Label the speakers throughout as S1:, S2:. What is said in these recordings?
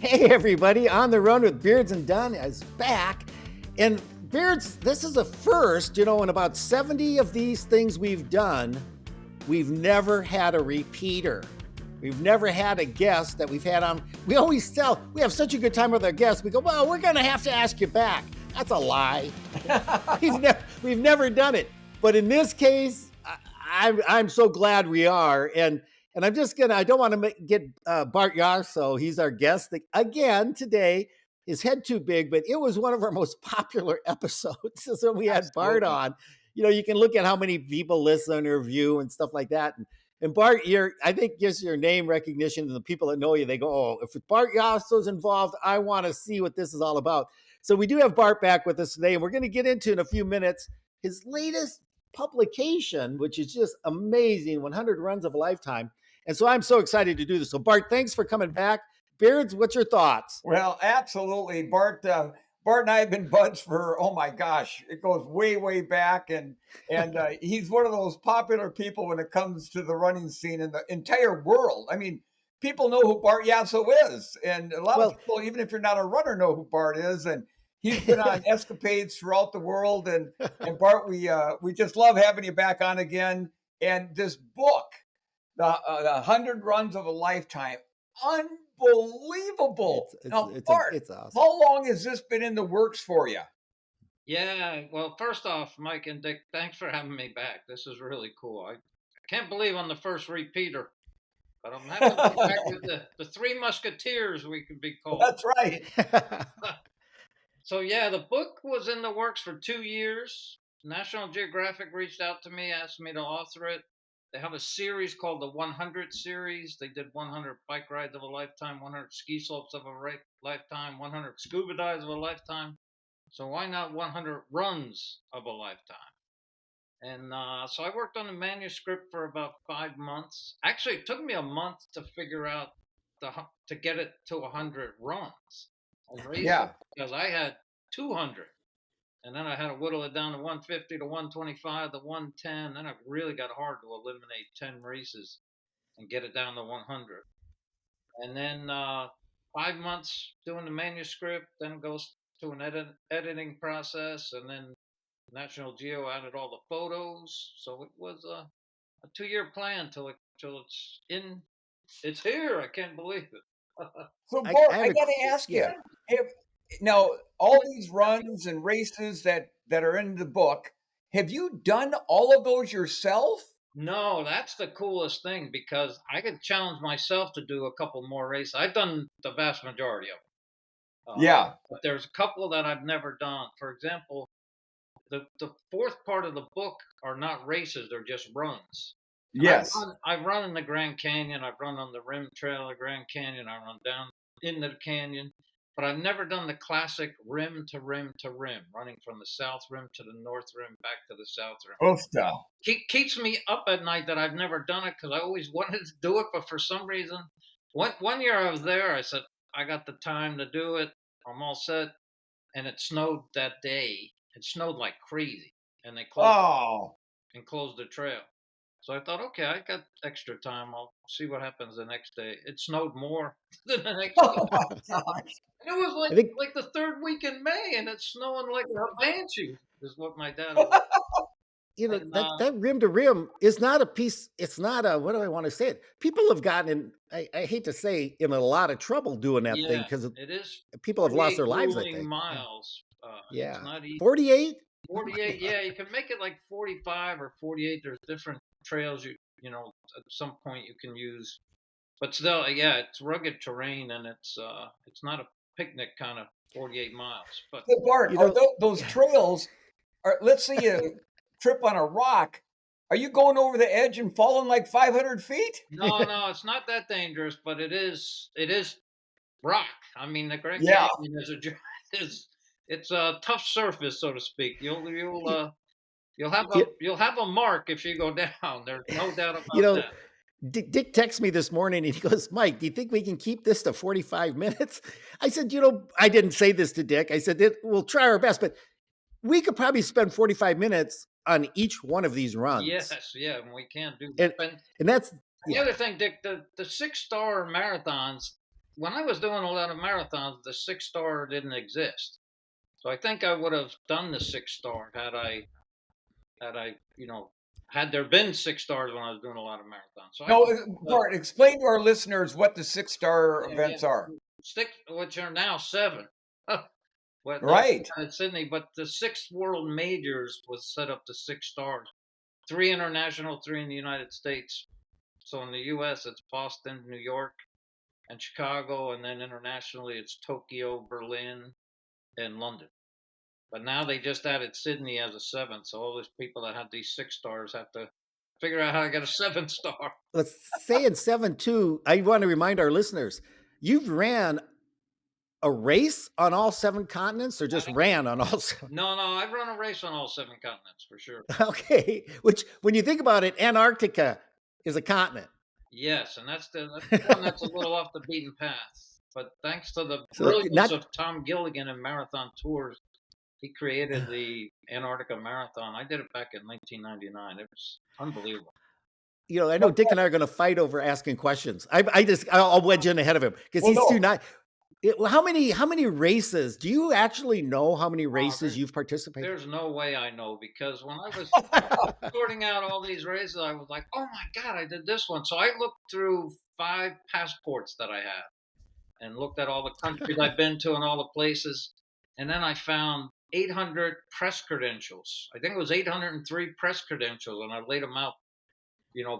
S1: Hey everybody, On the Run with Beards and Dunn is back. And Beards, this is a first, in about 70 of these things we've done, we've never had a repeater. We've never had a guest that we've had on. We always tell, we have such a good time with our guests. We go, well, we're going to have to ask you back. That's a lie. We've never done it. But in this case, I'm so glad we are. And I'm just I don't want to get Bart Yasso. He's our guest again today. His head too big, but it was one of our most popular episodes. So we had Bart on. You can look at how many people listen or view and stuff like that. And Bart, I think just your name recognition and the people that know you, they go, oh, if Bart Yasso's involved, I want to see what this is all about. So we do have Bart back with us today, and we're going to get into in a few minutes his latest publication, which is just amazing, 100 Runs of a Lifetime. And so I'm so excited to do this. So Bart, thanks for coming back. Beards, what's your thoughts?
S2: Well, absolutely. Bart and I have been buds for, oh my gosh, it goes way, way back. And he's one of those popular people when it comes to the running scene in the entire world. I mean, people know who Bart Yasso is. And a lot of people, even if you're not a runner, know who Bart is. And he's been on escapades throughout the world. And Bart, we just love having you back on again. And this book, the 100 Runs of a Lifetime, unbelievable. Bart,
S1: it's awesome.
S2: How long has this been in the works for you?
S3: Yeah, well, first off, Mike and Dick, thanks for having me back. This is really cool. I can't believe I'm the first repeater, but I'm happy to be back with the Three Musketeers, we could be called.
S2: That's right.
S3: So, yeah, the book was in the works for 2 years. National Geographic reached out to me, asked me to author it. They have a series called the 100 series. They did 100 bike rides of a lifetime, 100 ski slopes of a lifetime, 100 scuba dives of a lifetime. So why not 100 runs of a lifetime? And so I worked on the manuscript for about 5 months. Actually, it took me a month to figure out to get it to 100 runs. Because I had 200. And then I had to whittle it down to 150 to 125 to 110. Then it really got hard to eliminate 10 races and get it down to 100. And then 5 months doing the manuscript, then it goes to an editing process. And then National Geo added all the photos. So it was a 2-year plan till it's in. It's here. I can't believe it.
S2: So, Bart, I got to ask you. Now, all these runs and races that are in the book, have you done all of those yourself?
S3: No, that's the coolest thing because I could challenge myself to do a couple more races. I've done the vast majority of them. But there's a couple that I've never done. For example, the fourth part of the book are not races, they're just runs.
S2: Yes.
S3: I've run in the Grand Canyon. I've run on the rim trail of the Grand Canyon. I run down into the canyon. But I've never done the classic rim to rim to rim, running from the south rim to the north rim, back to the south rim.
S2: Oh, style.
S3: Keeps me up at night that I've never done it because I always wanted to do it. But for some reason, one year I was there, I said, I got the time to do it. I'm all set. And it snowed that day. It snowed like crazy. And they closed the trail. So I thought, okay, I got extra time. I'll see what happens the next day. It snowed more than the next day.
S2: Oh, my gosh.
S3: And it was like the third week in May, and it's snowing like a banshee, is what my dad was.
S1: That rim to rim is not a piece. It's not a, what do I want to say it? People have gotten in, I hate to say, in a lot of trouble doing that thing because
S3: it is.
S1: People have lost their lives, I think.
S3: Miles.
S1: Yeah.
S3: It's not easy.
S1: 48?
S3: 48, yeah. You can make it like 45 or 48. There's different trails you know at some point you can use, but still, yeah, it's rugged terrain and it's not a picnic kind of 48 miles. But
S2: Bart, those trails are, let's say you trip on a rock, are you going over the edge and falling like 500 feet?
S3: No, it's not that dangerous, but it is rock. I mean, the Grand Canyon it's a tough surface, so to speak. You'll have a mark if you go down. There's no doubt about that.
S1: Dick texted me this morning and he goes, Mike, do you think we can keep this to 45 minutes? I said, I didn't say this to Dick. I said, we'll try our best, but we could probably spend 45 minutes on each one of these runs.
S3: Yes, yeah, and we can do that.
S1: And that's
S3: the other thing, Dick, the 6-star marathons, when I was doing a lot of marathons, the 6 star didn't exist. So I think I would have done the 6 star had I, had there been 6 stars when I was doing a lot of marathons. So I
S2: No,
S3: could, uh,
S2: Bart, explain to our listeners what the 6 star
S3: yeah, yeah,
S2: events are.
S3: six, which are now 7. Well, those
S2: Right.
S3: in Sydney, but the 6 world majors was set up to 6 stars. 3 international, 3 in the United States. So in the U.S., it's Boston, New York, and Chicago, and then internationally, it's Tokyo, Berlin, and London. But now they just added Sydney as a 7th, so all these people that had these 6 stars have to figure out how to get a 7 star.
S1: Let's say in 7-2, I want to remind our listeners, you've ran a race on all 7 continents or just ran on all 7?
S3: No, I've run a race on all 7 continents for sure.
S1: Okay. Which, when you think about it, Antarctica is a continent.
S3: Yes, and that's the one that's a little off the beaten path. But thanks to the
S1: So
S3: brilliance of Tom Gilligan in Marathon Tours, he created the Antarctica Marathon. I did it back in 1999. It was unbelievable.
S1: I know Dick and I are going to fight over asking questions. I'll wedge in ahead of him because
S2: Well,
S1: he's
S2: no.
S1: too nice. How many races? Do you actually know how many races you've participated?
S3: There's no way I know, because when I was sorting out all these races, I was like, oh my God, I did this one. So I looked through 5 passports that I have and looked at all the countries I've been to and all the places. And then I found 800 press credentials. I think it was 803 press credentials, and I laid them out,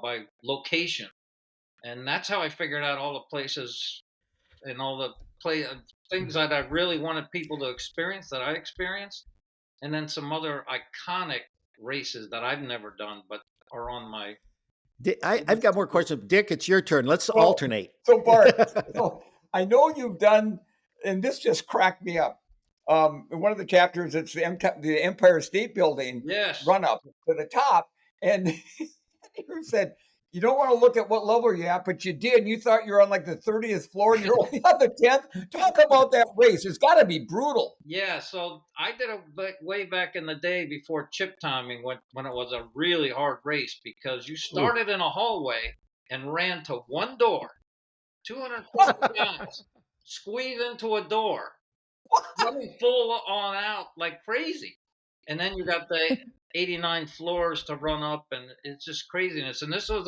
S3: by location. And that's how I figured out all the places and all the things that I really wanted people to experience that I experienced. And then some other iconic races that I've never done, but are on my.
S1: I've got more questions. Dick, it's your turn. Let's alternate.
S2: So Bart, I know you've done, and this just cracked me up. In one of the chapters, it's the Empire State Building
S3: Yes.
S2: run up to the top, and you said you don't want to look at what level you're at, but you did. And you thought you're on like the 30th floor, and you're only on the 10th. Talk about that race. It's got to be brutal.
S3: Yeah, so I did it way back in the day before chip timing, when it was a really hard race, because you started in a hallway and ran to one door, 250 guys, squeeze into a door, running full on out like crazy. And then you got the 89 floors to run up, and it's just craziness. And this was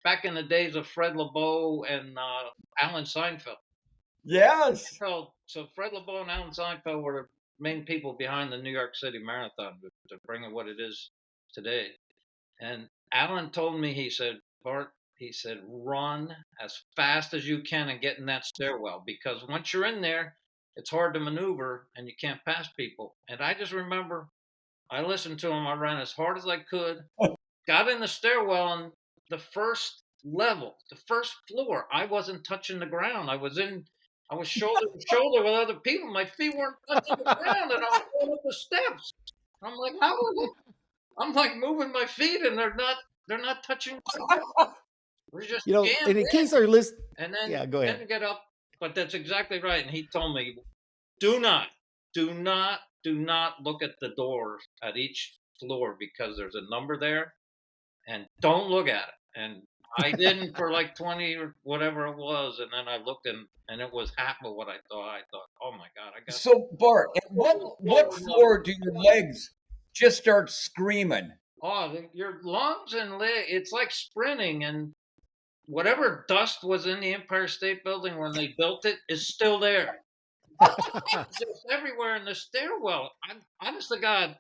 S3: back in the days of Fred LeBeau and Alan Seinfeld.
S2: Yes.
S3: So Fred LeBeau and Alan Seinfeld were the main people behind the New York City Marathon to bring it what it is today. And Alan told me, he said, Bart, he said, run as fast as you can and get in that stairwell, because once you're in there, it's hard to maneuver and you can't pass people. And I just remember I listened to him. I ran as hard as I could, got in the stairwell, and the first level, the first floor, I wasn't touching the ground. I was shoulder to shoulder with other people. My feet weren't touching the ground, and I was going up the steps. I'm like, how is it? I'm like moving my feet, and they're not touching. We're just
S1: and in case our list,
S3: and then
S1: yeah, go ahead.
S3: Then get up. But that's exactly right. And he told me, do not look at the doors at each floor, because there's a number there, and don't look at it. And I didn't for like 20 or whatever it was, and then I looked, and it was half of what I thought. I thought, oh my God, I got.
S2: So Bart, at what floor do your legs just start screaming?
S3: Oh, your lungs and it's like sprinting, and whatever dust was in the Empire State Building when they built it is still there. It's just everywhere in the stairwell. Honest to God,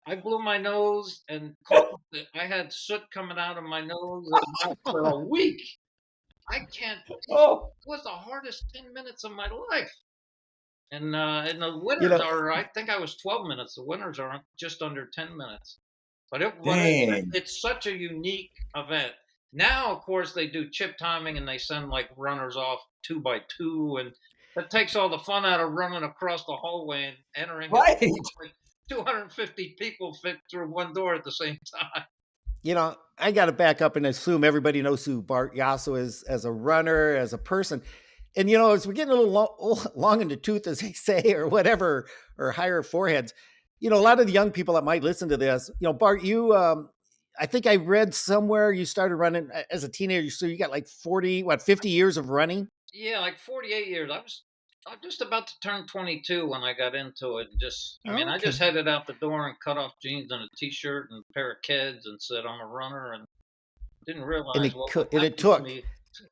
S3: I blew my nose and I had soot coming out of my nose for a week. I can't.
S2: Oh,
S3: it was the hardest 10 minutes of my life. And the winners are, I think I was 12 minutes. The winners are just under 10 minutes. But it's such a unique event. Now, of course, they do chip timing, and they send like runners off 2 by 2, and that takes all the fun out of running across the hallway and entering.
S2: Right.
S3: 250 people fit through one door at the same time.
S1: I got to back up and assume everybody knows who Bart Yasso is as a runner, as a person. And, as we're getting a little long in the tooth, as they say, or whatever, or higher foreheads, a lot of the young people that might listen to this, Bart, you, I think I read somewhere you started running as a teenager. So you got like 50 years of running.
S3: Yeah, like 48 years. I was just about to turn 22 when I got into it. I mean, I just
S1: Okay.
S3: headed out the door and cut off jeans and a t-shirt and a pair of Keds and said I'm a runner and didn't
S1: And
S3: realize
S1: it
S3: what would
S1: and it
S3: happen to
S1: took.
S3: me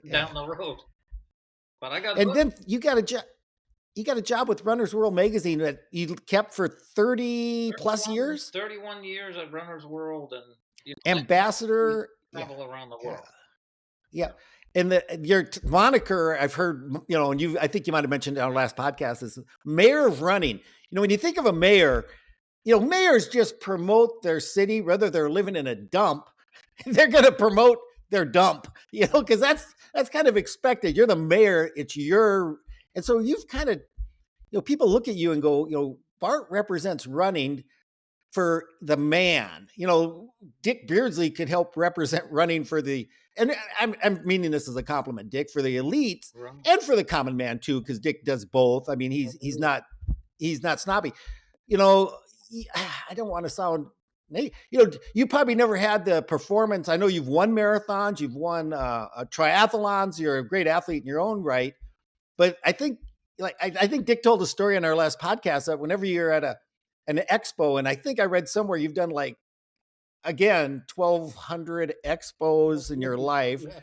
S1: Yeah.
S3: down the road. But I got
S1: And
S3: hooked.
S1: then you got a job with Runner's World magazine that you kept for 30 plus
S3: 31,
S1: years.
S3: 31 years at Runner's World, and we
S1: Ambassador. Yeah.
S3: travel around the
S1: Yeah.
S3: world.
S1: Yeah. And your moniker, I've heard, and I think you might have mentioned in our last podcast, is mayor of running. When you think of a mayor, mayors just promote their city, whether they're living in a dump, they're going to promote their dump, because that's kind of expected. You're the mayor, and so you've kind of, people look at you and go, Bart represents running for the man. Dick Beardsley could help represent running for and I'm meaning this as a compliment, Dick, for the elites
S3: Right.
S1: and for the common man too, because Dick does both. I mean, he's not snobby. You know, I don't want to sound. You probably never had the performance. I know you've won marathons, you've won triathlons. You're a great athlete in your own right, but I think I think Dick told a story on our last podcast that whenever you're at an expo, and I think I read somewhere you've done like again 1,200 expos in your life,
S3: Yeah,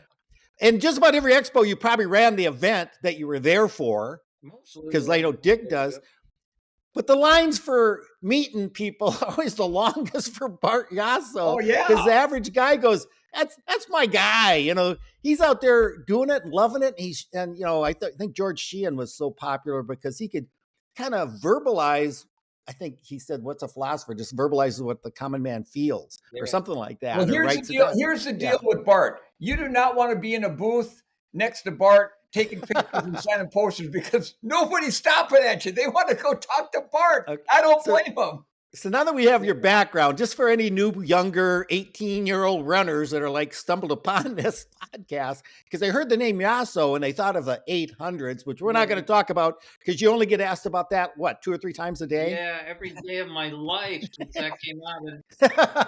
S1: and just about every expo you probably ran the event that you were there for,
S3: mostly.
S1: because I know Dick does.
S3: Yep.
S1: But the lines for meeting people are always the longest for Bart
S2: Oh
S1: Yasso,
S2: yeah.
S1: because the average guy goes, "That's my guy." He's out there doing it and loving it. I think George Sheehan was so popular because he could kind of verbalize. I think he said, "What's a philosopher? Just verbalizes what the common man feels, or
S3: Yeah.
S1: something like
S2: Well,
S1: that, or
S2: here's the
S1: writes it
S2: deal.
S1: down."
S2: Here's the deal
S1: Yeah.
S2: with Bart. You do not want to be in a booth next to Bart taking pictures and signing posters because nobody's stopping at you. They want to go talk to Bart.
S1: Okay.
S2: I don't
S1: So
S2: blame them.
S1: So now that we have your background, just for any new, younger 18-year-old runners that are like stumbled upon this podcast, because they heard the name Yasso and they thought of the 800s, which we're not going to talk about because you only get asked about that, what, 2 or 3 times a day?
S3: Yeah, every day of my life since that came out.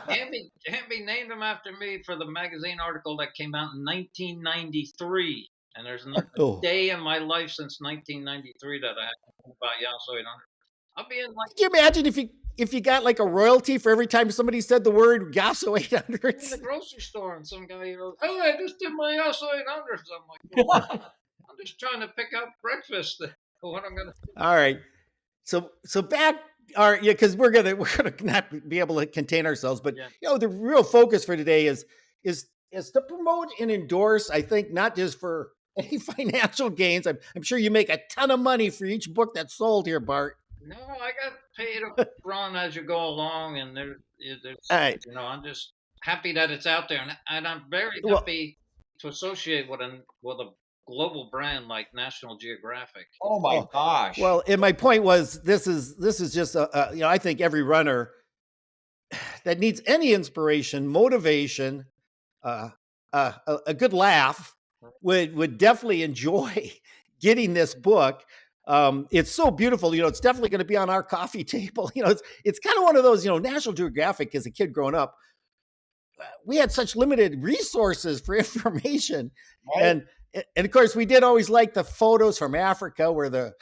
S3: And Hamby named him after me for the magazine article that came out in 1993. And there's not a
S1: Oh.
S3: day in my life since 1993 that I have to think about Yasso 800. I'll be in like
S1: Could you imagine if you got like a royalty for every time somebody said the word Yasso
S3: in the
S1: 800s?
S3: grocery store and some guy goes, "Oh, I just did my Yasso 800s." I'm like, "Well, I'm just trying to pick out breakfast for what I'm gonna."
S1: All right. So back. All right, yeah, because we're gonna not be able to contain ourselves, but
S3: Yeah,
S1: the real focus for today is to promote and endorse. I think not just for any financial gains. I'm sure you make a ton of money for each book that's sold here, Bart.
S3: no, I got paid up front as you go along, and
S1: All
S3: there's
S1: right.
S3: I'm just happy that it's out there, and I'm very
S1: Well,
S3: happy to associate with a global brand like National Geographic.
S2: Oh my
S1: oh,
S2: gosh.
S1: well, and my point was this is just I think every runner that needs any inspiration, motivation, uh, a good laugh would definitely enjoy getting this book. It's so beautiful. It's definitely going to be on our coffee table. It's kind of one of those. National Geographic as a kid growing up, we had such limited resources for information,
S2: Right?
S1: and of course we did always like the photos from Africa where the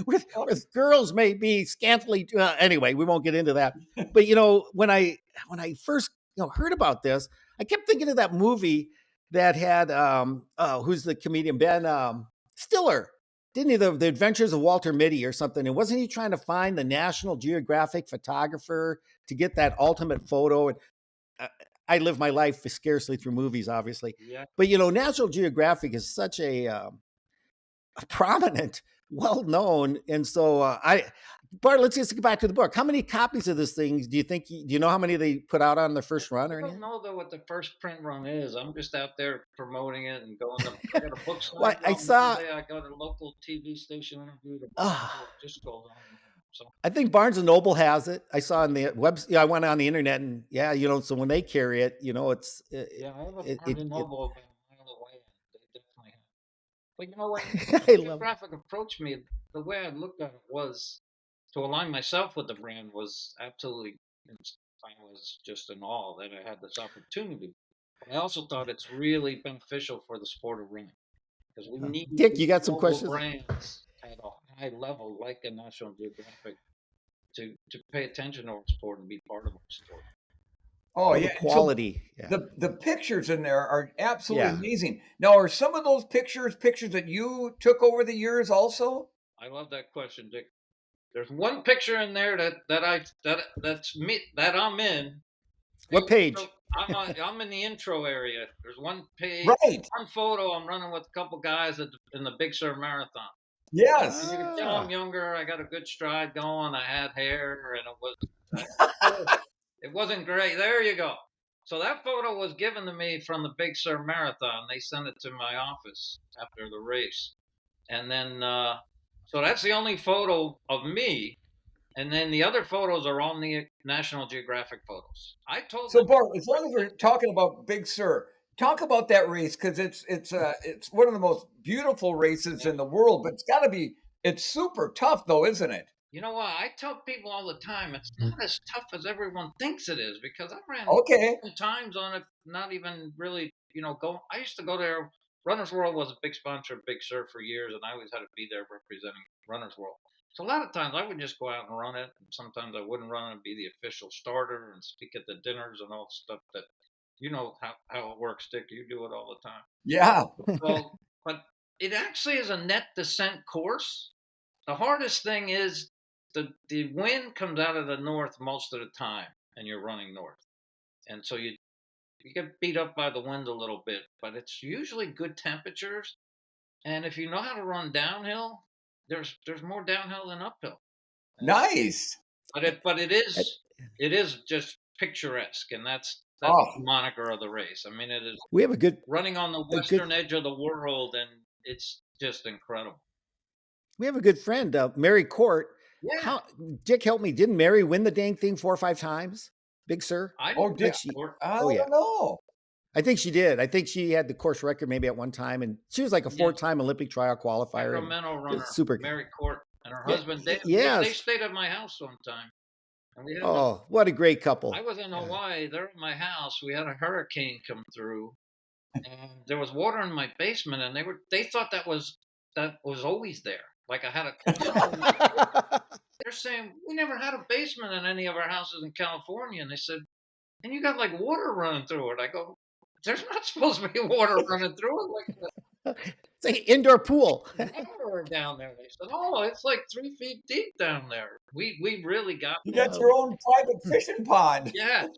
S1: with girls may be scantily. Anyway, we won't get into that. But when I first heard about this, I kept thinking of that movie that had who's the comedian, Ben Stiller. Didn't he, the Adventures of Walter Mitty or something? And wasn't he trying to find the National Geographic photographer to get that ultimate photo? And uh, I live my life scarcely through movies, obviously,
S3: Yeah,
S1: but National Geographic is such a prominent, well known, and so Bart, let's just get back to the book. How many copies of this thing do you think? Do you know how many they put out on the first run
S3: I
S1: or
S3: don't
S1: anything?
S3: know though what the first print run is. I'm just out there promoting it and going to. I got a book
S1: Well,
S3: signing
S1: I
S3: on
S1: saw.
S3: Monday. I got a local TV station interview
S1: Uh,
S3: tomorrow. It just goes on. So
S1: I think Barnes and Noble has it. I saw on the web. Yeah, I went on the internet and yeah, so when they carry it, it's
S3: yeah, I have a
S1: it
S3: Barnes
S1: it,
S3: and
S1: it
S3: Noble about a mile away, and they definitely have. But when
S1: I
S3: National
S1: love.
S3: Geographic approached me, the way I looked at it was to align myself with the brand was absolutely. I was just in awe that I had this opportunity. But I also thought it's really beneficial for the sport of running. because we need
S1: Dick,
S3: these
S1: you got some
S3: global
S1: questions?
S3: brands at a high level, like a National Geographic, to pay attention to our sport and be part of our sport.
S2: Oh
S1: Well, the
S2: yeah. And so
S1: quality. Yeah.
S2: the pictures in there are absolutely
S1: Yeah.
S2: amazing. Now, are some of those pictures that you took over the years also?
S3: I love that question, Dick. There's one picture in there that's me that I'm in.
S1: What
S3: So
S1: page?
S3: I'm in the intro area. There's one page,
S2: Right.
S3: one photo. I'm running with a couple guys in the Big Sur Marathon. And
S2: Yes.
S3: you can tell
S1: Ah.
S3: I'm younger. I got a good stride going. I had hair, and it wasn't great. There you go. So that photo was given to me from the Big Sur Marathon. They sent it to my office after the race, and then so that's the only photo of me. And then the other photos are on the National Geographic photos. I told
S2: So
S3: them,
S2: Bart, as long as we're talking about Big Sur, talk about that race because it's one of the most beautiful races in the world. But it's super tough though, isn't it?
S3: you know what? I tell people all the time, it's not as tough as everyone thinks it is because I ran
S2: Okay.
S3: times on it, not even really, go. I used to go there. Runner's World was a big sponsor of Big Sur for years, and I always had to be there representing Runner's World. So a lot of times I would just go out and run it, and sometimes I wouldn't run it and be the official starter and speak at the dinners and all the stuff that how it works, Dick. You do it all the time.
S2: Yeah.
S3: Well, but it actually is a net descent course. The hardest thing is the wind comes out of the north most of the time, and you're running north, and so you get beat up by the wind a little bit, but it's usually good temperatures. And if you know how to run downhill, there's more downhill than uphill.
S2: Nice.
S3: But it is just picturesque, and that's
S2: Oh,
S3: the moniker of the race. I mean, it is
S1: We have
S3: running on the
S1: a good
S3: western edge of the world, and it's just incredible.
S1: we have a good friend, Mary Court.
S3: Yeah,
S1: How Dick help me? Didn't Mary win the dang thing 4 or 5 times? Big Sur?
S3: I
S2: oh,
S3: didn't
S2: did,
S1: Like she
S2: I
S1: Oh yeah.
S2: don't know.
S1: I think she did. I think she had the course record maybe at one time, and she was like a
S3: yeah,
S1: 4-time Olympic trial qualifier and
S3: Sacramento runner
S1: just super.
S3: Mary Court and her
S1: Yeah,
S3: husband. They
S1: yes.
S3: stayed at my house one time, and we had
S1: Oh, what a great
S3: I
S1: couple.
S3: was in
S1: Yeah.
S3: Hawaii. They're at my house. We had a hurricane come through, and there was water in my basement, and they thought that was always there. Like I had a they're saying we never had a basement in any of our houses in California, and they said, and you got like water running through it. I go, there's not supposed to be water running through it. Like
S1: It's like an indoor pool.
S3: never down there. They said, oh, it's like 3 feet deep down there. We really got
S2: You got
S1: Oh.
S2: your own private fishing pond.
S3: yeah,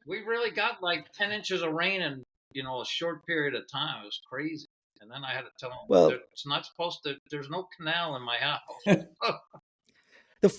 S3: we really got like 10 inches of rain in a short period of time. It was crazy. And then I had to tell them
S1: Well,
S3: it's not supposed to. There's no canal in my house.
S1: the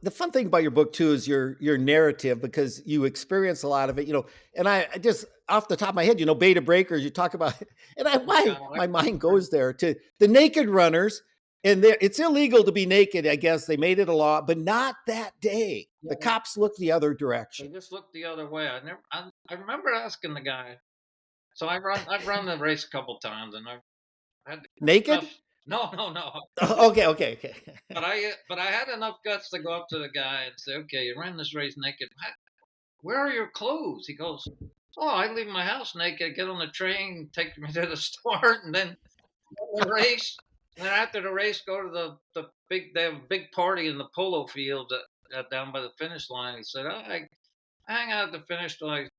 S1: the fun thing about your book too is your narrative because you experience a lot of it, and I just off the top of my head, beta breakers, you talk about and why my mind goes there to the naked runners, and it's illegal to be naked. I guess they made it a law, but not that day.
S3: Yeah,
S1: The cops looked the other
S3: they
S1: direction.
S3: just looked the other way. I remember asking the guy. So I've run the race a couple times, and I've had
S1: Naked?
S3: enough. No, no, no.
S1: Okay.
S3: But I had enough guts to go up to the guy and say, "Okay, you ran this race naked. Where are your clothes?" He goes, "Oh, I leave my house naked. Get on the train, take me to the start, and then the race. And then after the race, go to the big. They have a big party in the polo field down by the finish line." He said, I hang out at the finish till I get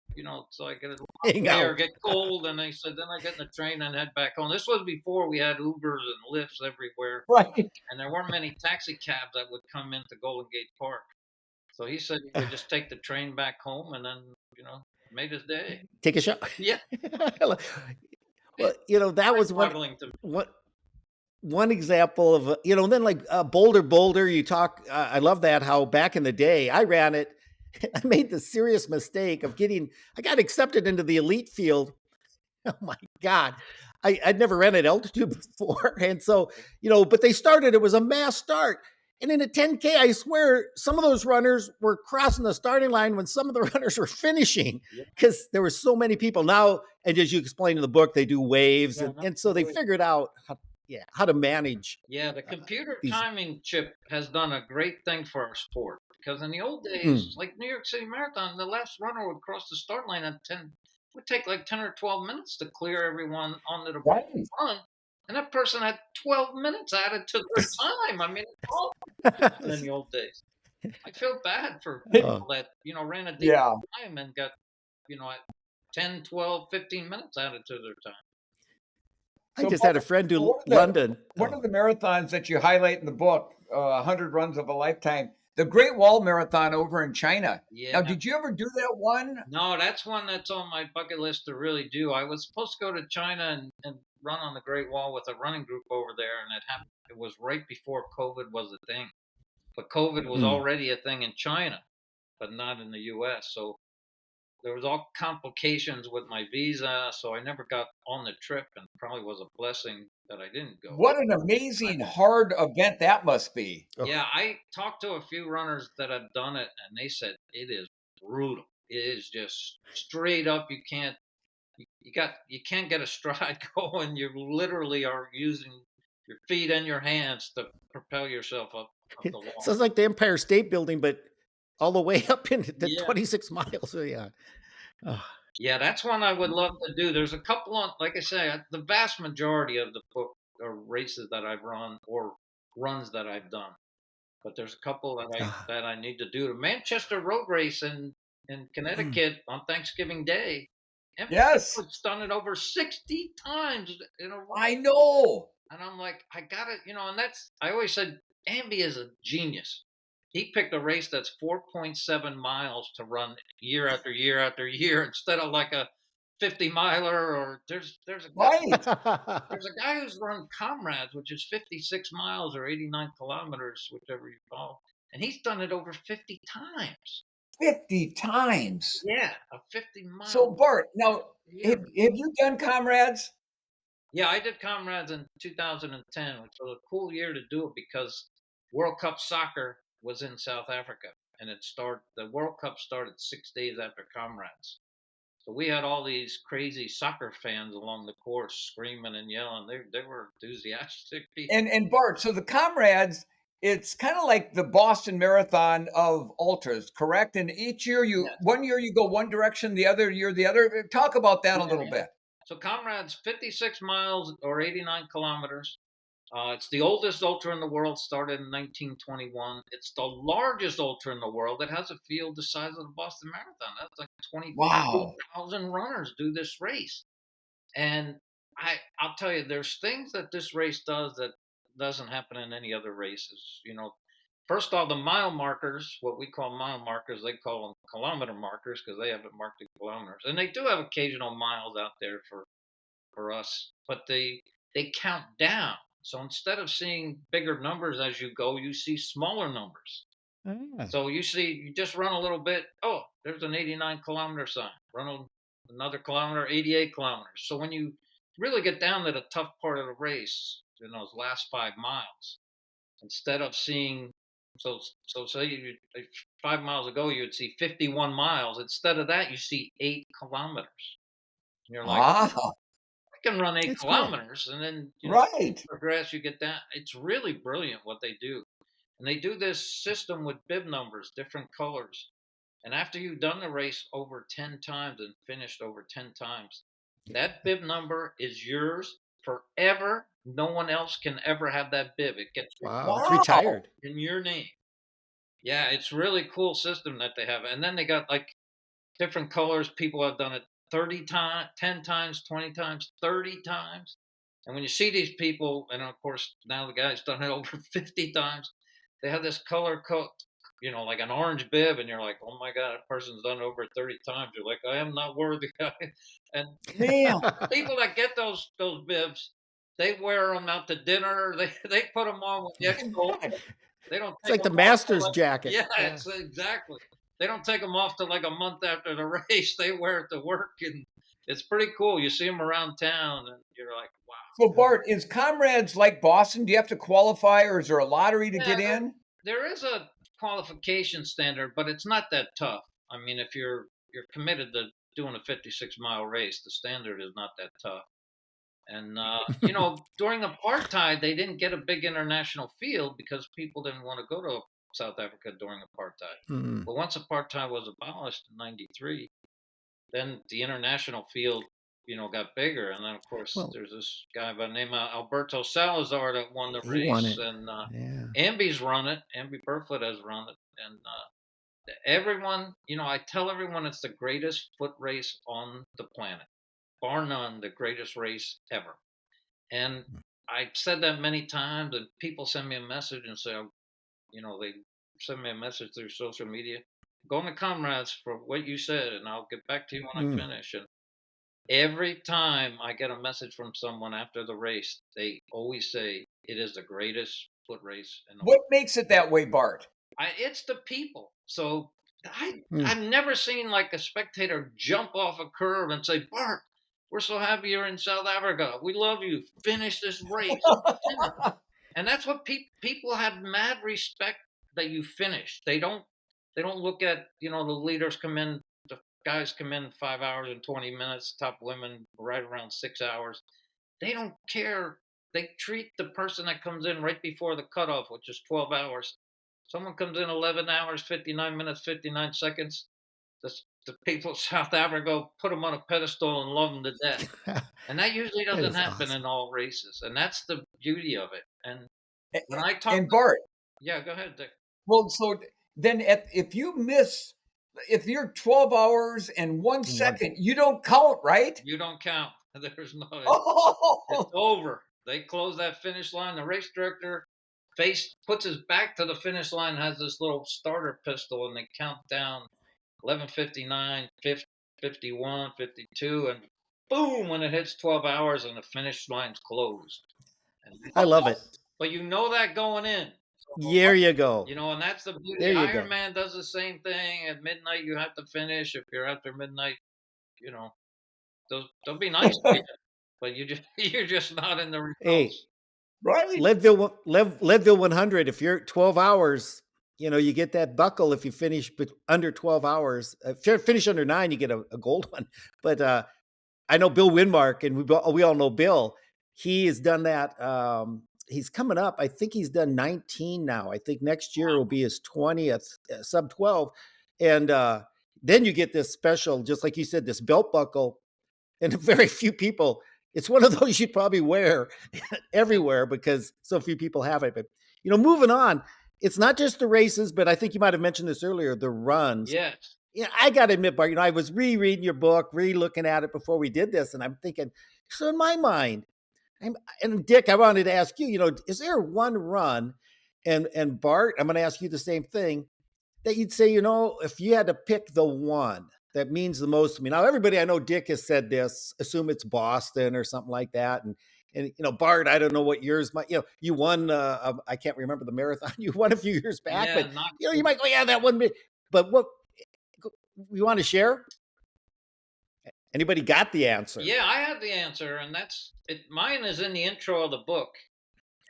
S1: Hang
S3: hair
S1: out.
S3: get cold, and they said then I get in the train and head back home. This was before we had Ubers and Lyfts everywhere,
S2: Right.
S3: and there weren't many taxi cabs that would come into Golden Gate Park. So he said he would just take the train back home, and then made his day.
S1: Take a shot.
S3: Yeah,
S1: Well, that was
S3: mind-boggling to me.
S1: one example of and then like Boulder. You talk. I love that how back in the day I ran it. I made the serious mistake of I got accepted into the elite field. Oh my God. I'd never ran at altitude before. And so, but they started, it was a mass start. And in a 10K, I swear some of those runners were crossing the starting line when some of the runners were finishing because there were so many people now. And as you explained in the book, they do waves. And so they figured out how to manage.
S3: Yeah, the computer timing chip has done a great thing for our sport because in the old days, like New York City Marathon, the last runner would cross the start line at would take like 10 or 12 minutes to clear everyone onto the
S2: Right.
S3: front. And that person had 12 minutes added to their time. I mean, it's all in the old days. I feel bad for
S1: Oh,
S3: people that, ran a decent
S2: Yeah.
S3: time and got, at 10, 12, 15 minutes added to their time.
S1: I
S2: So,
S1: just had a
S2: Bart,
S1: friend
S2: so
S1: do London.
S2: one
S1: Oh,
S2: of the marathons that you highlight in the book, 100 Runs of a Lifetime, the Great Wall Marathon over in China.
S3: Yeah.
S2: Now, did you ever do that one?
S3: No, that's one that's on my bucket list to really do. I was supposed to go to China and run on the Great Wall with a running group over there, and it happened. It was right before COVID was a thing. But COVID was
S1: mm.
S3: already a thing in China, but not in the U.S. So there was all complications with my visa, so I never got on the trip, and probably was a blessing that I didn't go.
S2: What an amazing, hard event that must be.
S1: Oh,
S3: Yeah, I talked to a few runners that have done it, and they said it is brutal. It is just straight up. You can't get a stride going. You literally are using your feet and your hands to propel yourself up the wall.
S1: sounds like the Empire State Building, but all the way up into the
S3: Yeah.
S1: 26 miles. So yeah. Oh,
S3: Yeah, that's one I would love to do. There's a couple on, like I say, the vast majority of the book are races that I've run or runs that I've done. But there's a couple
S1: ah,
S3: that I need to do. The Manchester Road Race in
S1: mm.
S3: Connecticut on Thanksgiving Day. And
S2: Yes,
S3: it's done it over 60 times in a row.
S2: I know.
S3: And I'm like, I got it, and I always said, Amby is a genius. He picked a race that's 4.7 miles to run year after year after year instead of like a 50 miler. Or
S2: Right.
S3: there's a guy who's run Comrades, which is 56 miles or 89 kilometers, whichever you call, and he's done it over 50 times.
S2: 50 times.
S3: Yeah, a 50-mile
S2: So, Bart, now,
S3: year.
S2: have you done Comrades?
S3: Yeah, I did Comrades in 2010, which was a cool year to do it because World Cup soccer was in South Africa, and the World Cup started 6 days after Comrades. So we had all these crazy soccer fans along the course screaming and yelling. They were enthusiastic people.
S2: And Bart, so the Comrades, it's kind of like the Boston Marathon of ultras, correct? And each year
S3: Yes.
S2: one year you go one direction, the other year the other. Talk about that a
S3: Yeah,
S2: little
S3: yeah.
S2: bit.
S3: So Comrades, 56 miles or 89 kilometers. It's the oldest ultra in the world, started in 1921. It's the largest ultra in the world. It has a field the size of the Boston Marathon. That's like
S2: Wow.
S3: 22,000 runners do this race. And I'll tell you, there's things that this race does that doesn't happen in any other races. First off, the mile markers, what we call mile markers, they call them kilometer markers because they have it marked in kilometers. And they do have occasional miles out there for us, but they count down. So instead of seeing bigger numbers as you go, you see smaller numbers.
S1: Ah,
S3: So you just run a little bit. Oh, there's an 89-kilometer sign. Another kilometer, 88 kilometers. So when you really get down to the tough part of the race, in those last 5 miles, instead of seeing, so say 5 miles ago you'd see 51 miles. Instead of that, you see 8 kilometers. And you're like,
S2: Wow.
S3: I can run eight
S1: it's cool.
S3: kilometers, and then
S2: Right.
S3: progress. You get down. It's really brilliant what they do, and they do this system with bib numbers, different colors. And after you've done the race over 10 times and finished over 10 times, that bib number is yours forever. No one else can ever have that bib. It gets
S1: Wow, it's
S2: Wow.
S1: retired.
S3: in your name. Yeah, it's really cool system that they have. And then they got like different colors. People have done it 30 times, 10 times, 20 times, 30 times. And when you see these people, and of course now the guy's done it over 50 times, they have this color code, like an orange bib, and you're like, oh my God, that person's done it over 30 times. You're like, I am not worthy. And
S2: Man.
S3: people that get those bibs, they wear them out to dinner. They put them on when they get cold. They don't
S1: It's
S3: take
S1: like
S3: them
S1: the
S3: off till
S1: master's jacket.
S3: yeah,
S1: Yeah.
S3: it's exactly. They don't take them off till like a month after the race. They wear it to work, and it's pretty cool. You see them around town, and you're like, wow.
S2: So, Bart, is Comrades like Boston? Do you have to qualify, or is there a lottery to
S3: Yeah,
S2: get in?
S3: there is a qualification standard, but it's not that tough. I mean, if you're committed to doing a 56-mile race, the standard is not that tough. And during apartheid, they didn't get a big international field because people didn't want to go to South Africa during apartheid.
S1: Mm.
S3: But once apartheid was abolished in '93, then the international field, got bigger, and then of course
S1: Well,
S3: there's this guy by the name of Alberto Salazar that won the
S1: he won
S3: race,
S1: it.
S3: and
S1: Yeah.
S3: Amby's run it. Amby Burfoot has run it, and everyone, I tell everyone it's the greatest foot race on the planet, bar none, the greatest race ever. And I said that many times, and people send me a message and say, they send me a message through social media. Go on the comrades for what you said, and I'll get back to you when I
S1: Mm.
S3: finish. And every time I get a message from someone after the race, they always say it is the greatest foot race in the world.
S2: What makes it that way, Bart?
S3: It's the people. So
S1: Mm.
S3: I've never seen like a spectator jump off a curve and say, Bart, we're so happy you're in South Africa. We love you. Finish this race. Finish." And that's what people have mad respect that you finish. They don't look at, the leaders come in, the guys come in 5 hours and 20 minutes, top women right around 6 hours. They don't care. They treat the person that comes in right before the cutoff, which is 12 hours. Someone comes in 11 hours, 59 minutes, 59 seconds. The people of South Africa put them on a pedestal and love them to death. And that usually
S1: That
S3: doesn't
S1: is
S3: happen in
S1: awesome.
S3: all races. And that's the beauty of it. And when I talk,
S2: And Bart,
S3: yeah, go ahead, Dick.
S2: well, so then if you're 12 hours and one
S1: One.
S2: second, you don't count, right?
S3: You don't count. There's no, it's
S2: Oh,
S3: over. They close that finish line. The race director puts his back to the finish line, has this little starter pistol, and they count down 11:59, 51, 52, and boom, when it hits 12 hours and the finish line's closed. And
S1: I love it.
S3: but you know that going in. So,
S1: There you go.
S3: and that's the beauty.
S1: There you
S3: Iron
S1: go.
S3: Man does the same thing. At midnight, you have to finish. If you're after midnight, you know, they'll be nice to you, but you're just not in the
S1: Hey,
S3: results.
S2: right.
S1: Leadville 100. If you're 12 hours, you get that buckle if you finish under 12 hours. If you finish under 9, you get a gold one. But I know Bill Winmark, and we all know Bill. He has done that. He's coming up. I think he's done 19 now. I think next year will be his 20th sub 12, and then you get this special, just like you said, this belt buckle, and very few people. It's one of those you probably wear everywhere because so few people have it. But moving on, it's not just the races, but I think you might have mentioned this earlier, the runs.
S3: Yes.
S1: Yeah, I got to admit, Bart, I was rereading your book, re-looking at it before we did this, and I'm thinking, so in my mind, and Dick, I wanted to ask you, is there one run, and Bart, I'm going to ask you the same thing, that you'd say, if you had to pick the one that means the most to me. Now, everybody I know, Dick has said this, assume it's Boston or something like that. And Bart, I don't know what yours might, you won, I can't remember the marathon you won a few years back,
S3: Yeah,
S1: but,
S3: not
S1: you might go, yeah, that one, but what, you want to share? Anybody got the answer?
S3: Yeah, I have the answer, and that's it. Mine is in the intro of the book,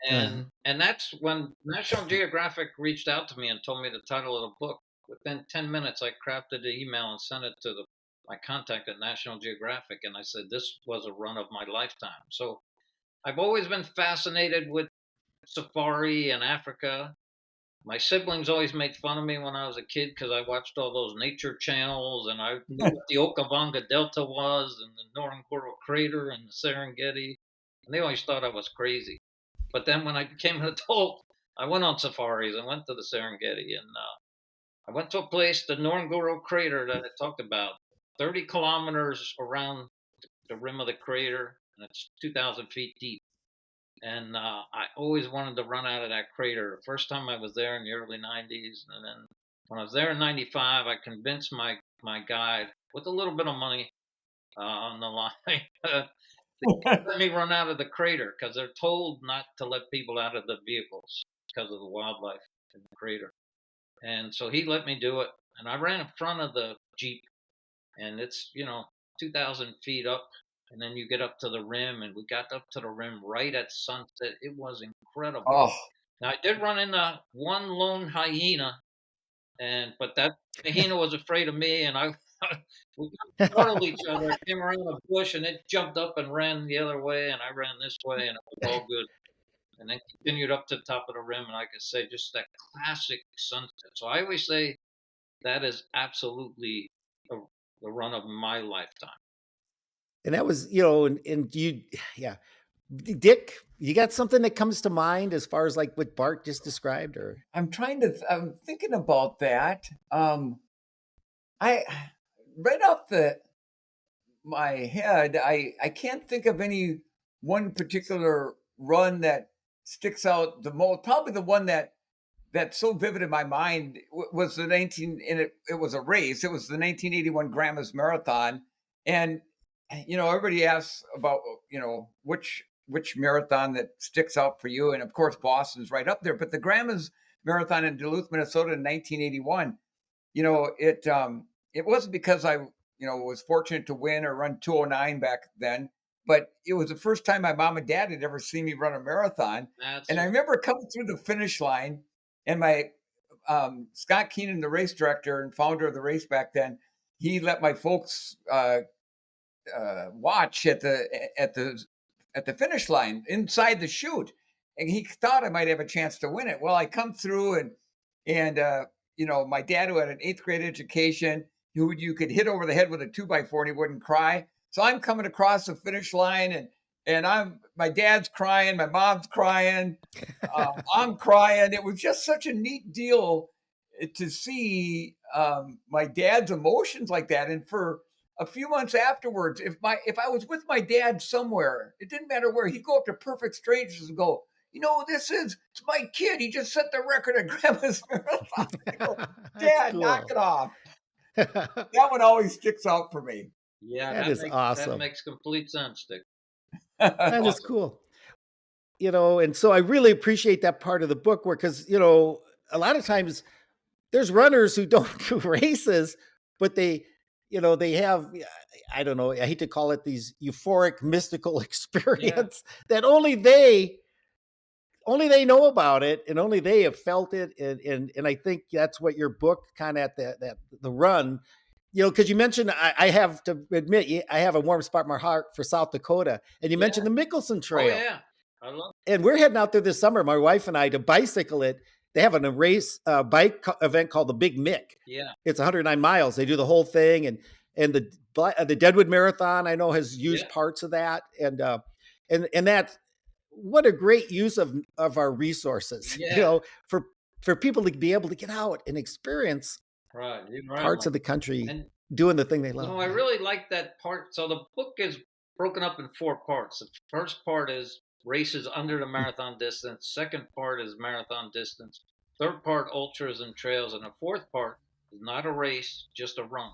S1: Uh,
S3: and that's when National Geographic reached out to me and told me the title of the book. Within 10 minutes, I crafted the email and sent it to my contact at National Geographic, and I said this was a run of my lifetime. So I've always been fascinated with safari and Africa. My siblings always made fun of me when I was a kid because I watched all those nature channels and I knew what the Okavanga Delta was and the Ngorongoro Crater and the Serengeti. And they always thought I was crazy. But then when I became an adult, I went on safaris. I went to the Serengeti and I went to a place, the Ngorongoro Crater that I talked about, 30 kilometers around the rim of the crater, and it's 2,000 feet deep. And I always wanted to run out of that crater. The first time I was there in the early '90s, and then when I was there in '95, I convinced my guide with a little bit of money on the line to let me run out of the crater because they're told not to let people out of the vehicles because of the wildlife in the crater. And so he let me do it, and I ran in front of the jeep, and it's 2,000 feet up, and then you get up to the rim, and we got up to the rim right at sunset. It was incredible.
S2: Oh,
S3: Now I did run into one lone hyena, but that hyena was afraid of me, and I we startled each other. I came around a bush, and it jumped up and ran the other way, and I ran this way, and it was all good. And then continued up to the top of the rim, and like I say, just that classic sunset. So I always say that is absolutely a the run of my lifetime.
S1: And that was, and you, yeah. Dick, you got something that comes to mind as far as like what Bart just described, or?
S2: I'm thinking about that. I right off the my head, I can't think of any one particular run that sticks out the most. Probably the one that's so vivid in my mind was the 19 and it was a race. It was the 1981 Grandma's Marathon, and everybody asks about which marathon that sticks out for you, and of course Boston's right up there. But the Grandma's Marathon in Duluth, Minnesota, in 1981, it wasn't because I was fortunate to win or run 209 back then, but it was the first time my mom and dad had ever seen me run a marathon.
S3: That's
S2: And I remember coming through the finish line, and my Scott Keenan, the race director and founder of the race back then, he let my folks watch at the finish line inside the chute, and he thought I might have a chance to win it. Well, I come through, and my dad, who had an eighth grade education, who you could hit over the head with a 2x4 and he wouldn't cry. So I'm coming across the finish line, and my dad's crying, my mom's crying, I'm crying. It was just such a neat deal to see my dad's emotions like that. And for a few months afterwards, if I was with my dad somewhere, it didn't matter where, he'd go up to perfect strangers and go, it's my kid. He just set the record at Grandma's Marathon. I go,
S1: That's
S2: Dad, knock
S1: cool.
S2: it off.
S1: That
S2: That one always sticks out for me.
S3: yeah,
S1: is
S3: that
S1: awesome.
S3: makes complete sense, Dick.
S1: That is
S3: Awesome.
S1: cool. And so I really appreciate that part of the book where, because, a lot of times there's runners who don't do races, but they have, I don't know, I hate to call it these euphoric mystical
S3: Yeah,
S1: experience that only they know about it, and only they have felt it. And I think that's what your book kind of at the run, because you mentioned, I have to admit, I have a warm spot in my heart for South Dakota, and you
S3: yeah.
S1: mentioned the Mickelson
S3: Oh
S1: Trail,
S3: yeah, I love.
S1: and we're heading out there this summer, my wife and I, to bicycle it. They have a race bike event called the Big Mick.
S3: Yeah,
S1: It's 109 miles. They do the whole thing, and the Deadwood Marathon I know has used
S3: yeah,
S1: parts of that, and that, what a great use of our resources,
S3: yeah.
S1: for people to be able to get out and experience
S3: Right, you're right,
S1: parts
S3: Mike.
S1: of the country
S3: And
S1: doing the thing they love.
S3: I
S1: Yeah.
S3: really like that part. So the book is broken up in four parts. The first part is races under the marathon distance. Second part is marathon distance. Third part, ultras and trails. And the fourth part is not a race, just a run.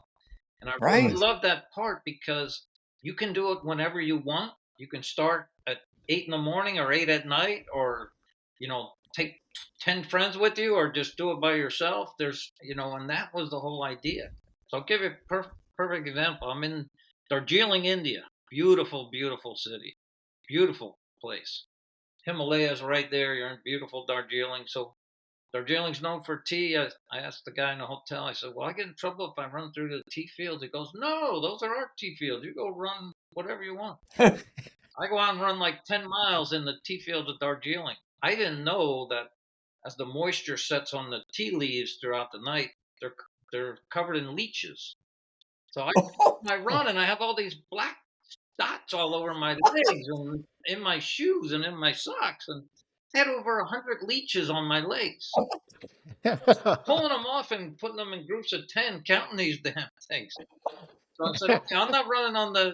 S3: And I really
S2: Right.
S3: love that part because you can do it whenever you want. You can start at 8 in the morning or 8 at night, or, take 10 friends with you, or just do it by yourself. And that was the whole idea. So I'll give you a perfect example. I'm in Darjeeling, India. Beautiful, beautiful city. Beautiful place. Himalayas right there. You're in beautiful Darjeeling. So Darjeeling's known for tea. I asked the guy in the hotel, I said, "Well, I get in trouble if I run through the tea fields?" He goes, "No, those are our tea fields. You go run whatever you want." I go out and run like 10 miles in the tea fields of Darjeeling. I didn't know that as the moisture sets on the tea leaves throughout the night, they're they're covered in leeches. So I run and I have all these black dots all over my legs and in my shoes and in my socks, and I had over 100 leeches on my legs. Pulling them off and putting them in groups of 10, counting these damn things. So I said, okay, I'm not running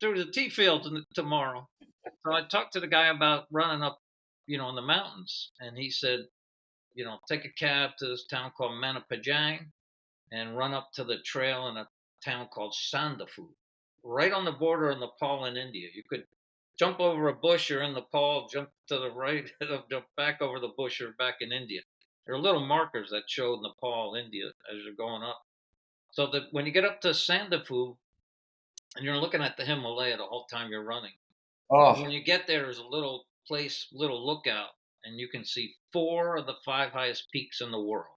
S3: through the tea field tomorrow. So I talked to the guy about running up, in the mountains, and he said, take a cab to this town called Manapajang and run up to the trail in a town called Sandafu, right on the border of Nepal and India. You could jump over a bush, you're in Nepal, jump to the right, jump back over the bush, you're back in India. There are little markers that show Nepal, India as you're going up. So that when you get up to Sandafu and you're looking at the Himalaya the whole time you're running,
S2: Oh,
S3: when you get there, there's a little place, little lookout, and you can see four of the five highest peaks in the world.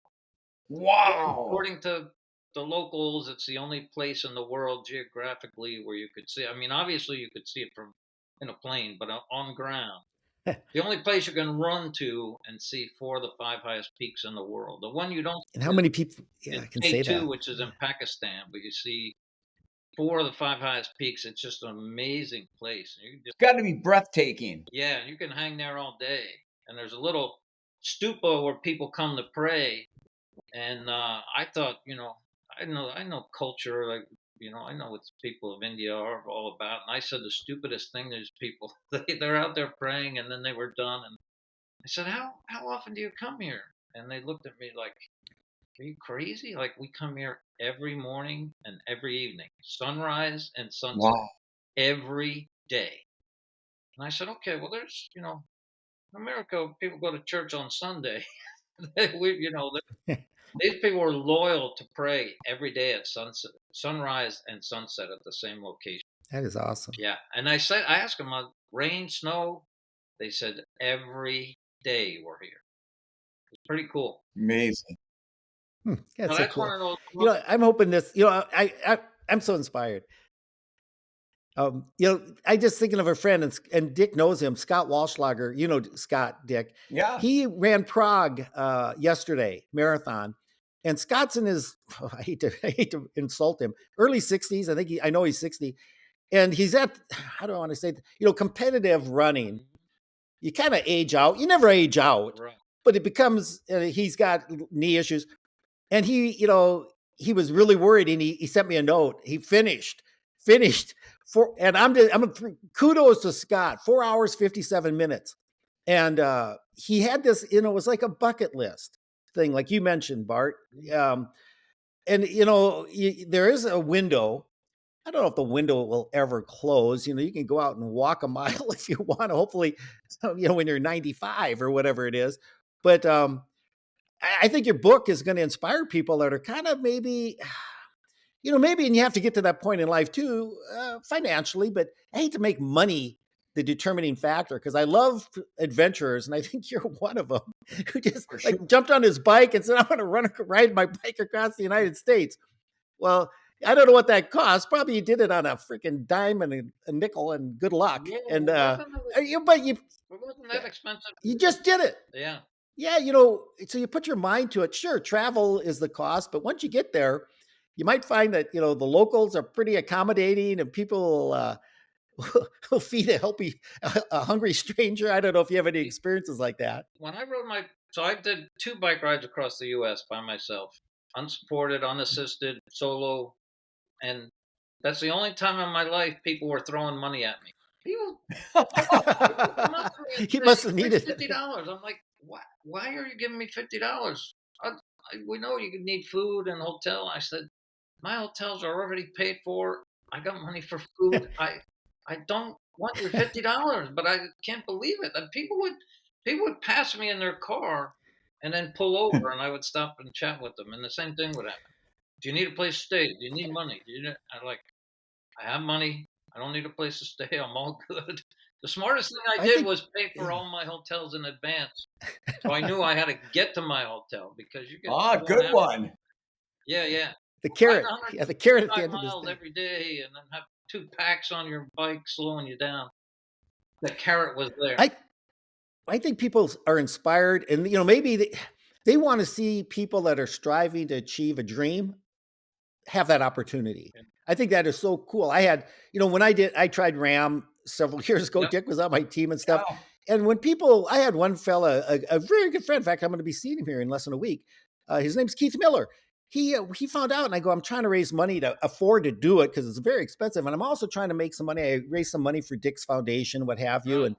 S2: wow.
S3: According to the locals, it's the only place in the world geographically where you could see. I mean, obviously you could see it from in a plane, but on ground, the only place you can run to and see four of the five highest peaks in the world. The one you don't
S1: And
S3: see
S1: how
S3: is
S1: many people,
S3: in
S1: yeah, can say
S3: K2,
S1: that?
S3: which is in Pakistan, but you see 4 of the 5 highest peaks. It's just an amazing place. You can just,
S2: It's got to be breathtaking.
S3: yeah, you can hang there all day. And there's a little stupa where people come to pray. And I thought, I know culture, like, I know what people of India are all about. And I said the stupidest thing to these people. They're out there praying, and then they were done. And I said, how often do you come here? And they looked at me like, are you crazy? Like, we come here every morning and every evening, sunrise and sunset,
S2: Wow.
S3: every day. And I said, okay, well, there's, in America, people go to church on Sunday. These people were loyal to pray every day at sunset, sunrise and sunset at the same location.
S1: That is awesome.
S3: Yeah. And I asked them, rain, snow. They said every day we're here. It's pretty cool.
S2: Amazing.
S1: That's
S3: Now,
S1: so
S3: that's
S1: cool.
S3: one of those.
S1: I'm hoping this. I'm so inspired. I just thinking of a friend, and Dick knows him, Scott Walschlager. You know Scott, Dick.
S2: Yeah.
S1: He ran Prague yesterday marathon, and Scott's in his. I hate to insult him. Early 60s. I know he's 60, and he's at. How do I want to say? Competitive running. You kind of age out. You never age out,
S3: Right.
S1: but it becomes. He's got knee issues, and he was really worried, and he sent me a note. He finished. And kudos to Scott, 4 hours, 57 minutes. And he had this, it was like a bucket list thing, like you mentioned, Bart. And, there is a window. I don't know if the window will ever close. You can go out and walk a mile if you want to, hopefully, when you're 95 or whatever it is. But I think your book is going to inspire people that are kind of maybe, and you have to get to that point in life too, financially, but I hate to make money the determining factor, because I love adventurers, and I think you're one of them who just jumped on his bike and said, I'm going to ride my bike across the United States. Well, I don't know what that cost. Probably you did it on a freaking dime and a nickel, and good luck.
S3: Yeah,
S1: And
S3: it wasn't that expensive.
S1: You just did it.
S3: Yeah.
S1: Yeah, so you put your mind to it. Sure, travel is the cost, but once you get there, you might find that, the locals are pretty accommodating, and people will feed a hungry stranger. I don't know if you have any experiences like that.
S3: When I rode so I did 2 bike rides across the U.S. by myself, unsupported, unassisted, solo. And that's the only time in my life people were throwing money at me. People come up to me and
S1: He
S3: say,
S1: must have
S3: "Here's
S1: needed
S3: $50." I'm like, why are you giving me $50? We know you need food and hotel. I said, my hotels are already paid for. I got money for food. I don't want your $50, but I can't believe it. And people would pass me in their car and then pull over, and I would stop and chat with them, and the same thing would happen. Do you need a place to stay? Do you need money? I have money. I don't need a place to stay. I'm all good. The smartest thing I did was pay for all my hotels in advance. So I knew I had to get to my hotel, because you get
S2: good one.
S3: Yeah.
S1: The carrot. Yeah, the carrot at the end of
S3: miles
S1: this
S3: every day, and then have 2 packs on your bike slowing you down. The carrot was there.
S1: I think people are inspired, and maybe they want to see people that are striving to achieve a dream have that opportunity.
S3: Yeah.
S1: I think that is so cool. I had, when I tried RAM several years ago.
S3: Yep.
S1: Dick was on my team and stuff. Yeah. And when I had one fella, a very good friend. In fact, I'm going to be seeing him here in less than a week. His name's Keith Miller. He found out, and I go, I'm trying to raise money to afford to do it, because it's very expensive. And I'm also trying to make some money. I raised some money for Dick's foundation, what have you. And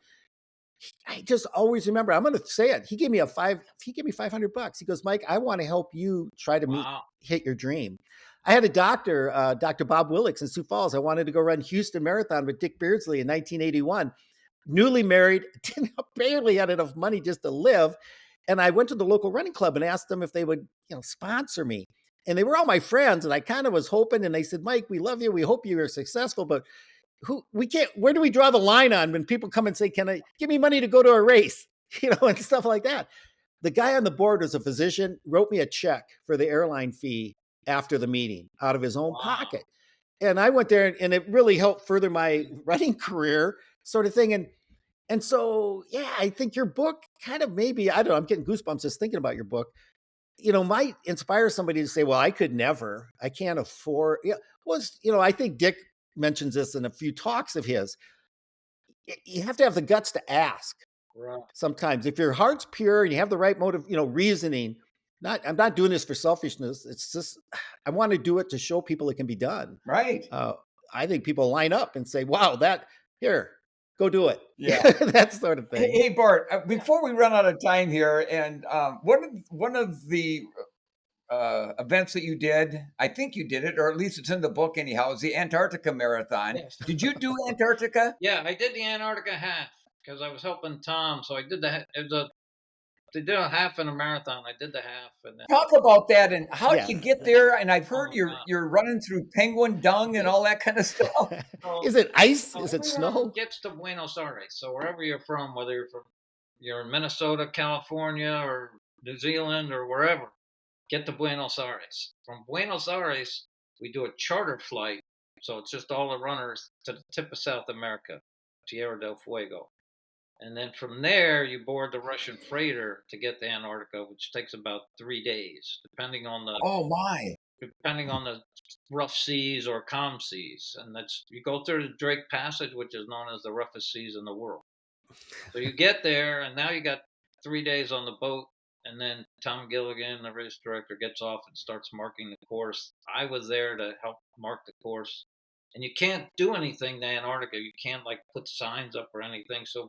S1: I just always remember, I'm going to say it. He gave me $500. He goes, Mike, I want to help you try to hit your dream. I had a doctor, Dr. Bob Willix in Sioux Falls. I wanted to go run Houston Marathon with Dick Beardsley in 1981. Newly married, barely had enough money just to live. And I went to the local running club and asked them if they would, sponsor me. And they were all my friends. And I kind of was hoping, and they said, Mike, we love you. We hope you are successful, but where do we draw the line on when people come and say, can I give me money to go to a race, and stuff like that. The guy on the board was a physician, wrote me a check for the airline fee after the meeting out of his own pocket. And I went there, and it really helped further my running career, sort of thing. And so, yeah, I think your book kind of maybe, I don't know, I'm getting goosebumps just thinking about your book, might inspire somebody to say, well, I can't afford. Yeah. was, I think Dick mentions this in a few talks of his. You have to have the guts to ask.
S3: Right.
S1: Sometimes, if your heart's pure and you have the right motive, reasoning. I'm not doing this for selfishness. It's just I want to do it to show people it can be done.
S2: Right.
S1: I think people line up and say, "Wow, here, go do it."
S2: Yeah.
S1: That sort of thing.
S2: Hey, Bart, before we run out of time here, and one of the events that you did, I think you did it, or at least it's in the book anyhow, is the Antarctica Marathon.
S3: Yes.
S2: Did you do Antarctica?
S3: Yeah, I did the Antarctica half because I was helping Tom. So I did they did a half and a marathon. I did the half, and then
S2: Talk about that and how
S1: Yeah.
S2: did you get there? And I've heard
S3: my
S2: you're
S3: God.
S2: you're running through penguin dung and all that kind of stuff.
S1: Is it ice?
S3: So
S1: Is it
S3: everyone
S1: snow?
S3: gets to Buenos Aires. So wherever you're from, whether you're in Minnesota, California, or New Zealand, or wherever, get to Buenos Aires. From Buenos Aires, we do a charter flight. So it's just all the runners to the tip of South America, Tierra del Fuego. And then from there, you board the Russian freighter to get to Antarctica, which takes about 3 days, depending on
S2: Oh my.
S3: the rough seas or calm seas. And you go through the Drake Passage, which is known as the roughest seas in the world. So you get there, and now you got 3 days on the boat. And then Tom Gilligan, the race director, gets off and starts marking the course. I was there to help mark the course. And you can't do anything to Antarctica. You can't put signs up or anything. So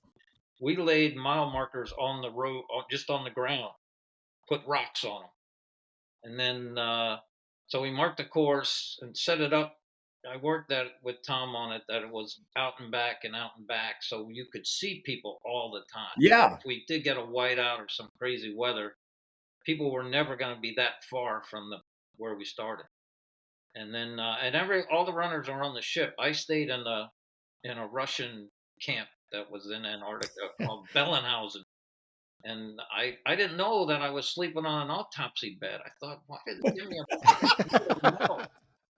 S3: we laid mile markers on the road, just on the ground, put rocks on them. And then, so we marked the course and set it up. I worked that with Tom on it, that it was out and back, so you could see people all the time.
S2: Yeah.
S3: If we did get a whiteout or some crazy weather, people were never going to be that far from where we started. And then, all the runners are on the ship. I stayed in a Russian camp that was in Antarctica called Bellenhausen. And I didn't know that I was sleeping on an autopsy bed. I thought, why did they give me a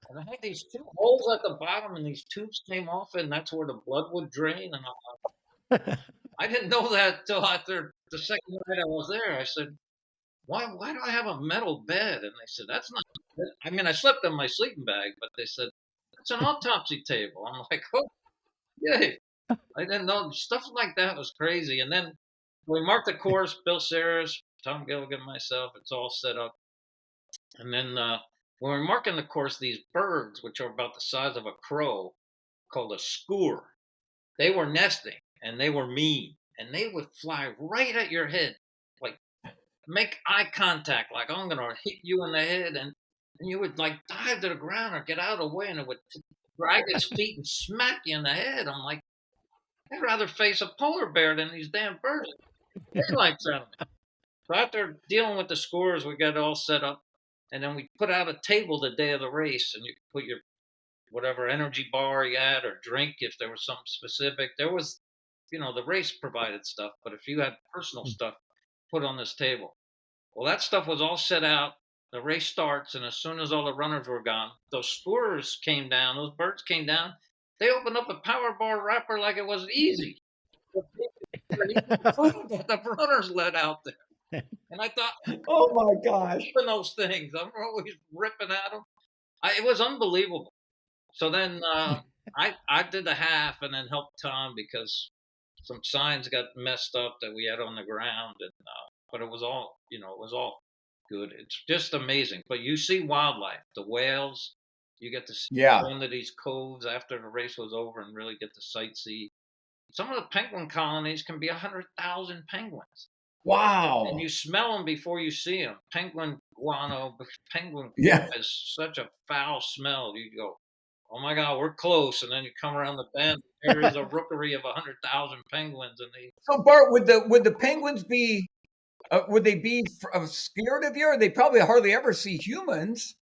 S3: And I had these two holes at the bottom, and these tubes came off, and that's where the blood would drain. And I didn't know that till after the second night I was there. I said, why do I have a metal bed? And they said, that's not good. I mean, I slept in my sleeping bag, but they said, it's an autopsy table. I'm like, oh, yay. I didn't know. Stuff like that was crazy. And then we marked the course, Bill Sayers, Tom Gilligan, myself. It's all set up. And then when we're marking the course, these birds, which are about the size of a crow, called a skua, they were nesting, and they were mean. And they would fly right at your head, like make eye contact, like I'm going to hit you in the head. And you would dive to the ground or get out of the way, and it would drag its feet and smack you in the head. I'm like, I'd rather face a polar bear than these damn birds. They like that. So after dealing with the scores, we got it all set up. And then we put out a table the day of the race, and you could put your whatever energy bar you had or drink if there was something specific. There was, the race provided stuff, but if you had personal stuff, put on this table. Well, that stuff was all set out. The race starts, and as soon as all the runners were gone, those scores came down, those birds came down. They opened up a power bar wrapper like it was easy. The runners let out there. And I thought,
S2: oh my gosh,
S3: those things. I'm always ripping at them. It was unbelievable. So then I did the half and then helped Tom because some signs got messed up that we had on the ground, and but it was all good. It's just amazing. But you see wildlife, the whales. You get to go into these coves after the race was over and really get to sightsee. Some of the penguin colonies can be 100,000 penguins.
S2: Wow.
S3: And you smell them before you see them. Penguin guano has such a foul smell. You go, oh my God, we're close. And then you come around the bend. There is a rookery of 100,000 penguins.
S2: So Bart, would the penguins be, would they be scared of you? Or they probably hardly ever see humans.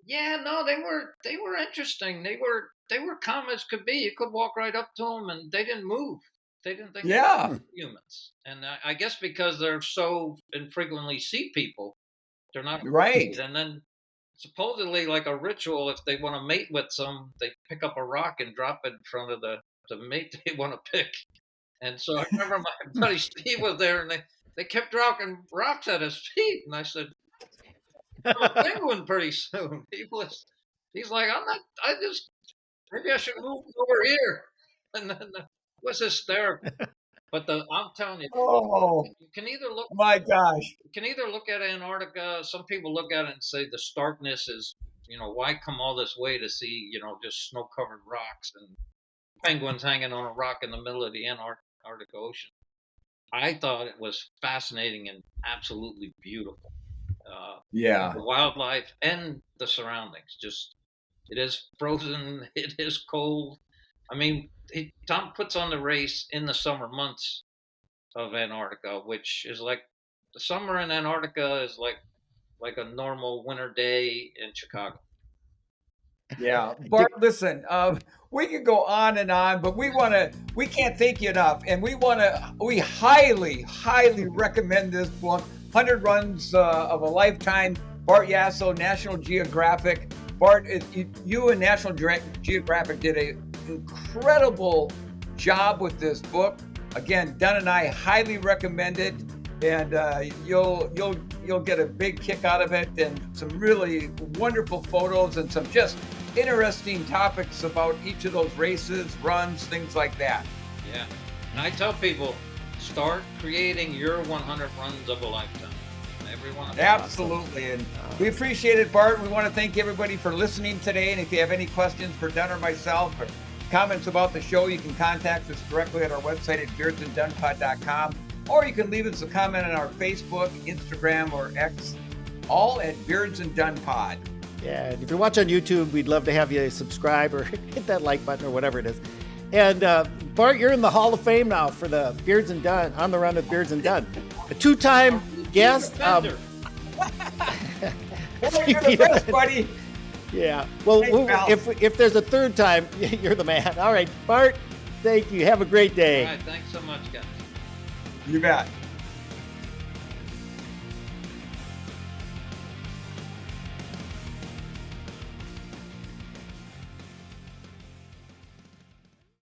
S3: Yeah, no, they were interesting. They were calm as could be. You could walk right up to them, and they didn't move. They didn't think they were humans. And I guess because they're so infrequently see people, they're not
S2: right.
S3: And then supposedly, like a ritual, if they want to mate with some, they pick up a rock and drop it in front of the mate they want to pick. And so I remember my buddy Steve was there, and they kept dropping rocks at his feet, and I said, I'm a penguin pretty soon. People He's like, I'm not. Maybe I should move over here. And then it was hysterical. But I'm telling you,
S2: Oh
S3: you can either look
S2: my gosh.
S3: you can either look at Antarctica. Some people look at it and say the starkness is, why come all this way to see, just snow-covered rocks and penguins hanging on a rock in the middle of the Antarctic Ocean. I thought it was fascinating and absolutely beautiful.
S2: Yeah.
S3: The wildlife and the surroundings. Just, it is frozen. It is cold. I mean, Tom puts on the race in the summer months of Antarctica, which is like the summer in Antarctica is like a normal winter day in Chicago.
S2: Yeah, Bart, listen, we could go on and on, but we can't thank you enough. And we highly, highly recommend this book, 100 Runs of a Lifetime, Bart Yasso, National Geographic. Bart, you and National Geographic did an incredible job with this book. Again, Dunn and I highly recommend it, and you'll get a big kick out of it, and some really wonderful photos and some just interesting topics about each of those races, runs, things like that.
S3: Yeah, and I tell people, start creating your 100 runs of a lifetime. Every one of them.
S2: Absolutely, and we appreciate it, Bart. We want to thank everybody for listening today, and if you have any questions for Dunn or myself, or comments about the show, you can contact us directly at our website at beardsanddunpod.com, or you can leave us a comment on our Facebook, Instagram, or X, all at Beards and Dunn Pod.
S1: Yeah, and if you're watching on YouTube, we'd love to have you subscribe or hit that like button or whatever it is. And Bart, you're in the Hall of Fame now for the Beards and Dunn, On the Run with Beards and Dunn. A two-time guest.
S2: You're the best, buddy.
S1: Yeah. Well,
S2: Thanks,
S1: if there's a third time, you're the man. All right, Bart, thank you. Have a great day.
S3: All right, thanks so much, guys.
S2: You bet.